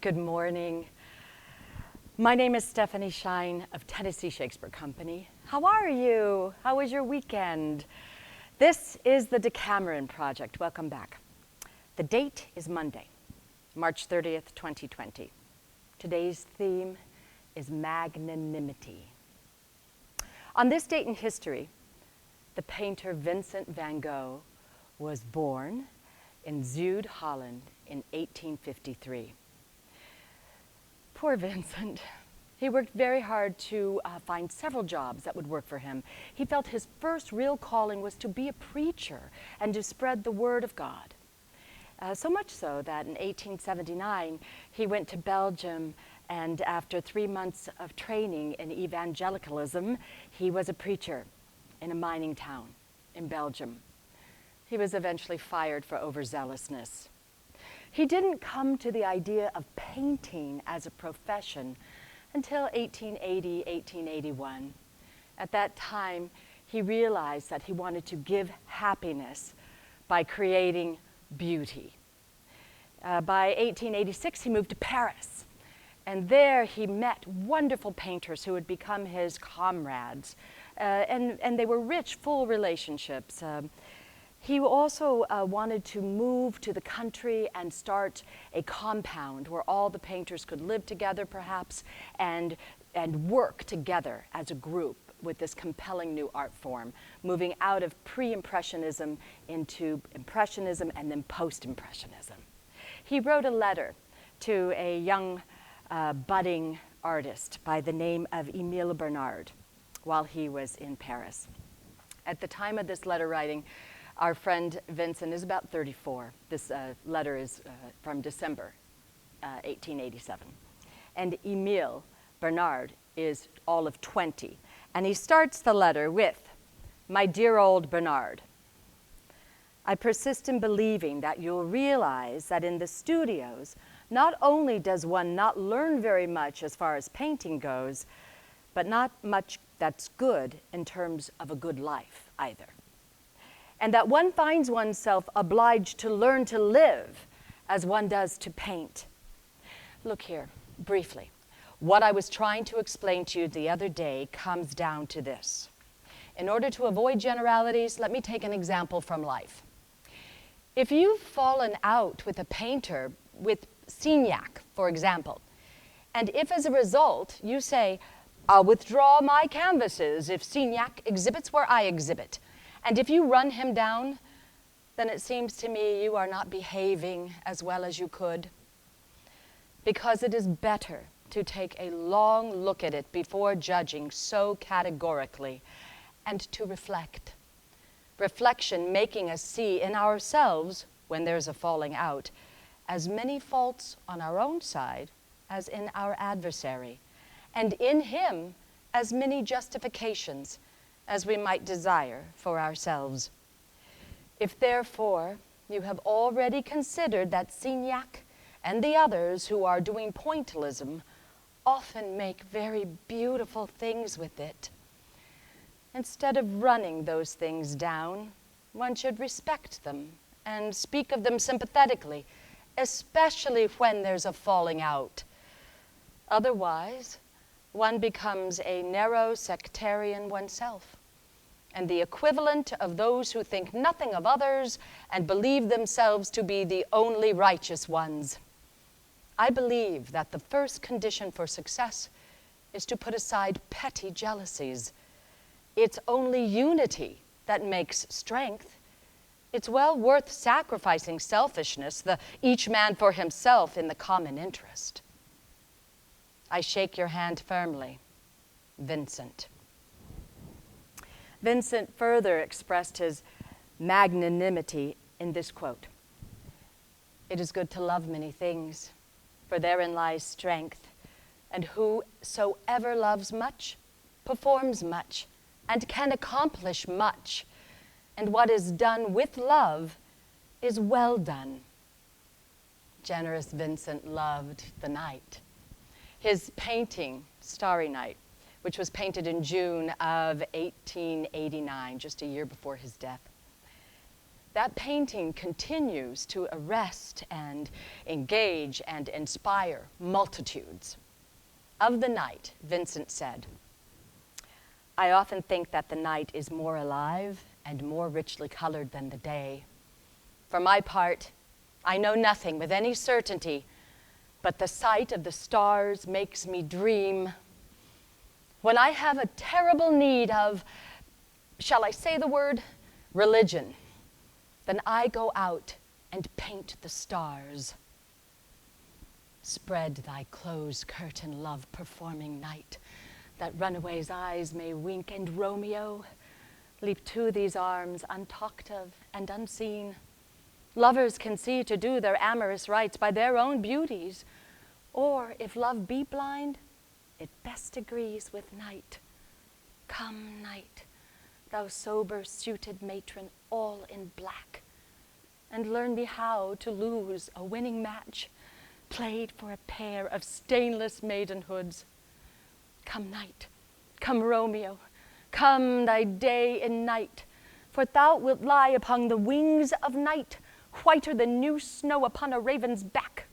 Good morning. My name is Stephanie Shine of Tennessee Shakespeare Company. How are you? How was your weekend? This is the DECAMERON Project. Welcome back. The date is Monday, March 30th, 2020. Today's theme is magnanimity. On this date in history, the painter Vincent van Gogh was born in Zuid, Holland in 1853. Poor Vincent. He worked very hard to find several jobs that would work for him. He felt his first real calling was to be a preacher and to spread the word of God. So much so that in 1879, he went to Belgium, and after 3 months of training in evangelicalism, he was a preacher in a mining town in Belgium. He was eventually fired for overzealousness. He didn't come to the idea of painting as a profession until 1880, 1881. At that time, he realized that he wanted to give happiness by creating beauty. By 1886, he moved to Paris, and there he met wonderful painters who had become his comrades, and they were rich, full relationships. He also wanted to move to the country and start a compound where all the painters could live together, perhaps, and work together as a group with this compelling new art form, moving out of pre-impressionism into impressionism and then post-impressionism. He wrote a letter to a young budding artist by the name of Émile Bernard while he was in Paris. At the time of this letter writing, our friend Vincent is about 34. This letter is from December 1887. And Émile Bernard is all of 20. And he starts the letter with, "My dear old Bernard, I persist in believing that you'll realize that in the studios, not only does one not learn very much as far as painting goes, but not much that's good in terms of a good life either. And that one finds oneself obliged to learn to live as one does to paint." Look here, briefly. What I was trying to explain to you the other day comes down to this. In order to avoid generalities, let me take an example from life. If you've fallen out with a painter with Signac, for example, and if as a result you say, "I'll withdraw my canvases if Signac exhibits where I exhibit," and if you run him down, then it seems to me you are not behaving as well as you could. Because it is better to take a long look at it before judging so categorically, and to reflect. Reflection making us see in ourselves, when there's a falling out, as many faults on our own side as in our adversary, and in him as many justifications as we might desire for ourselves. If therefore you have already considered that Signac and the others who are doing pointillism often make very beautiful things with it, instead of running those things down, one should respect them and speak of them sympathetically, especially when there's a falling out. Otherwise, one becomes a narrow sectarian oneself, and the equivalent of those who think nothing of others and believe themselves to be the only righteous ones. I believe that the first condition for success is to put aside petty jealousies. It's only unity that makes strength. It's well worth sacrificing selfishness, the each man for himself in the common interest. I shake your hand firmly, Vincent. Vincent further expressed his magnanimity in this quote: "It is good to love many things, for therein lies strength, and whosoever loves much performs much and can accomplish much, and what is done with love is well done." Generous Vincent loved the night. His painting, Starry Night, which was painted in June of 1889, just a year before his death. that painting continues to arrest and engage and inspire multitudes. Of the night, Vincent said, "I often think that the night is more alive and more richly colored than the day. For my part, I know nothing with any certainty, but the sight of the stars makes me dream. When I have a terrible need of, shall I say the word, religion, then I go out and paint the stars. Spread thy closed curtain, love performing night, that runaway's eyes may wink, and Romeo, leap to these arms untalked of and unseen. Lovers can see to do their amorous rites by their own beauties, or if love be blind, it best agrees with night. Come, night, thou sober-suited matron, all in black, and learn me how to lose a winning match, played for a pair of stainless maidenhoods. Come, night, come, Romeo, come thy day and night, for thou wilt lie upon the wings of night, whiter than new snow upon a raven's back.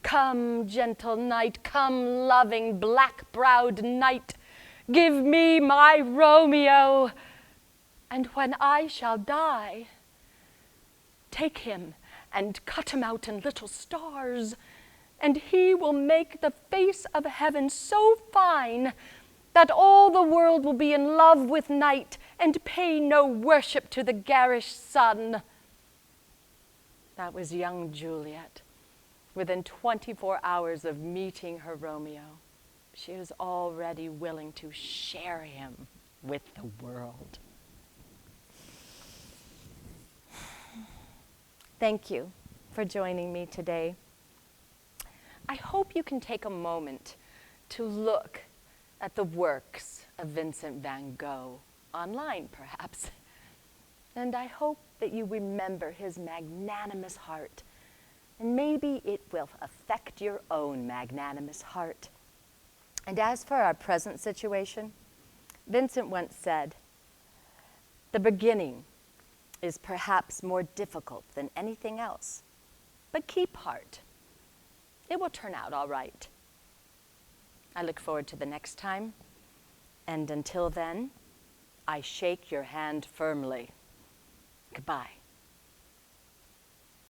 Come, gentle night, come, loving, black-browed night, give me my Romeo, and when I shall die, take him and cut him out in little stars, and he will make the face of heaven so fine that all the world will be in love with night and pay no worship to the garish sun." That was young Juliet. Within 24 hours of meeting her Romeo, she was already willing to share him with the world. Thank you for joining me today. I hope you can take a moment to look at the works of Vincent van Gogh, online perhaps. And I hope that you remember his magnanimous heart, and maybe it will affect your own magnanimous heart. And as for our present situation, Vincent once said, "The beginning is perhaps more difficult than anything else, but keep heart. It will turn out all right." I look forward to the next time, and until then, I shake your hand firmly. Goodbye.